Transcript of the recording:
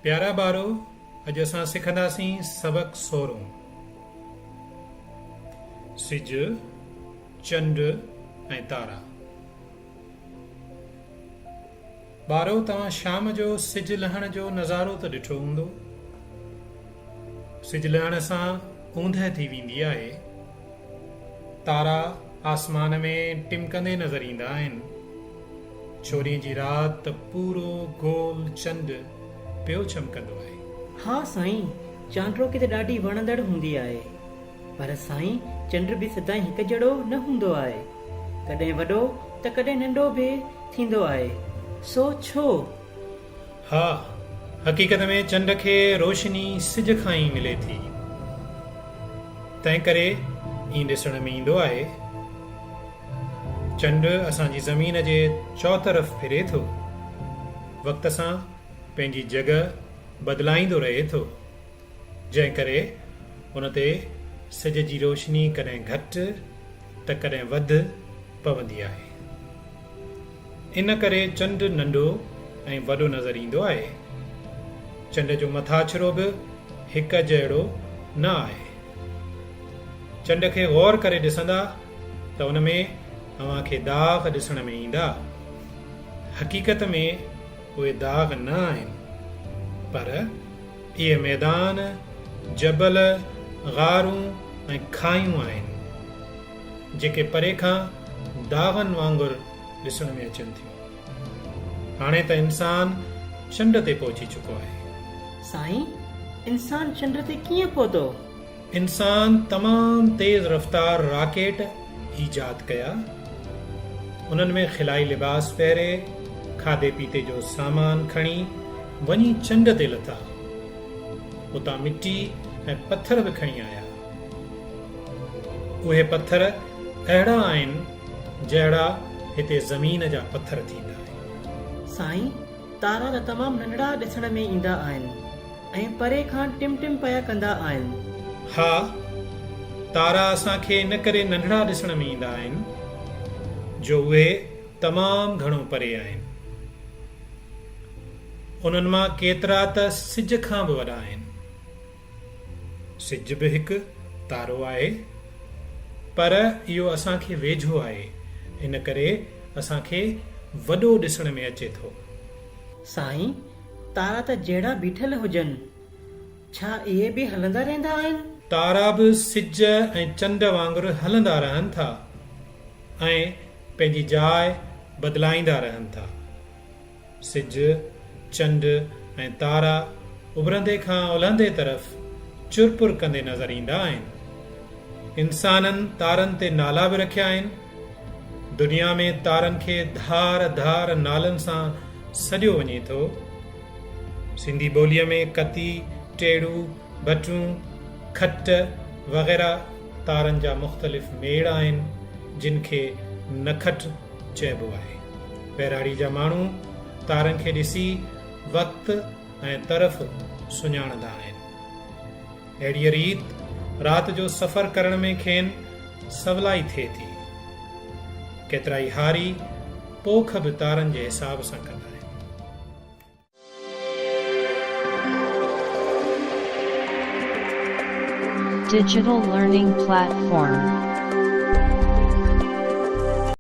प्यारा ॿारो, अॼु असां सिखंदासीं सबक 16। सिज, चंड ऐं तारा। ॿारो, तव्हां शाम जो सिज लहण जो नज़ारो त ॾिठो हूंदो। सिज लहण सां ऊंदहि थी वेंदी आहे। तारा आसमान में टिमकंदे नज़र ईंदा आहिनि। छोरीअ जी राति त पूरो गोल चंड पियो चमकंदो आहे। हाँ साईं, चांड्रोके त ॾाढी वणंदड़ हूंदी आहे, पर साईं चंड बि सदाईं हिकु जहिड़ो न हूंदो आहे। कॾहिं वॾो त कॾहिं नंढो बि थींदो आहे। सो छो? हा, हक़ीक़त में चंड खे रोशनी सिज खां ई मिले थी। तंहिं करे ई ॾिसण में ईंदो आहे। चंड असांजी ज़मीन जे चौतरफ़ फिरे थो, वक़्त सां पंहिंजी जॻह बदिलाईंदो रहे थो, जंहिं करे उन ते सिज जी रोशनी कॾहिं घटि त कॾहिं वधि पवंदी आहे। इन करे चंड नंढो ऐं वॾो नज़र ईंदो आहे। चंड जो मथाछिरो बि हिकु जहिड़ो न आहे। चंड खे गौर करे ॾिसंदा त उन में अव्हां खे दाग़ ॾिसण में ईंदा। हक़ीक़त में उहे दाग़ न आहिनि, पर इहे मैदान, जबल, ग़ारूं ऐं खायूं आहिनि, जेके परे खां दाग़नि वांगुरु ॾिसण में अचनि थियूं। हाणे त इंसान चंड ते पहुची चुको आहे। साईं, इंसान चंड ते कीअं पहुतो? इंसान तमामु तेज़ रफ़्तार रॉकेट ईजाद कया। उन्हनि में खिलाई लिबास पहिरे, खाधे पीते जो सामान खणी वञी चंड ते लथा। उतां मिटी ऐं पत्थर बि खणी आया। उहे पत्थर अहिड़ा आहिनि जहिड़ा हिते ज़मीन जा पत्थर थींदा आहिनि। साईं, तारा त तमामु नंढड़ा ॾिसण में ईंदा आहिनि ऐं परे खां टिम टिम पिया कंदा आहिनि। हा, तारा असांखे इन करे नंढड़ा ॾिसण में ईंदा आहिनि जो उहे तमामु घणो परे आहिनि। उन्हनि मां केतिरा त सिज खां बि वॾा आहिनि। सिज बि हिकु तारो आहे, पर इहो असांखे वेझो आहे, इन करे असांखे वॾो ॾिसण में अचे थो। साईं, तारा त जहिड़ा बीठल हुजनि, छा इहे बि हलंदा रहंदा आहिनि? तारा बि सिज ऐं चंड वांगुरु हलंदा रहनि था ऐं पंहिंजी जाइ बदिलाईंदा रहनि था। सिज, चंड ऐं तारा उभरंदे खां उलहंदे तरफ़ चुरपुर कंदे नज़र ईंदा आहिनि। इंसाननि तारनि ते नाला बि रखिया आहिनि। दुनिया में तारनि खे धार धार नालनि सां सॾियो वञे थो। सिंधी ॿोलीअ में कती, टेड़ू, बटूं, खट वग़ैरह तारनि जा मुख़्तलिफ़ मेड़ आहिनि, जिन खे नखट चइबो आहे। पहिराड़ी जा माण्हू तारनि खे ॾिसी वक़्त ऐं तरफ़ सुञाणंदा आहिनि। अहिड़ीअ रीति राति जो सफ़र करण में खेनि सवलाई थिए थी। केतिरा ई हारी पोख बि तारनि जे हिसाब सां कंदा आहिनि। Digital learning platform.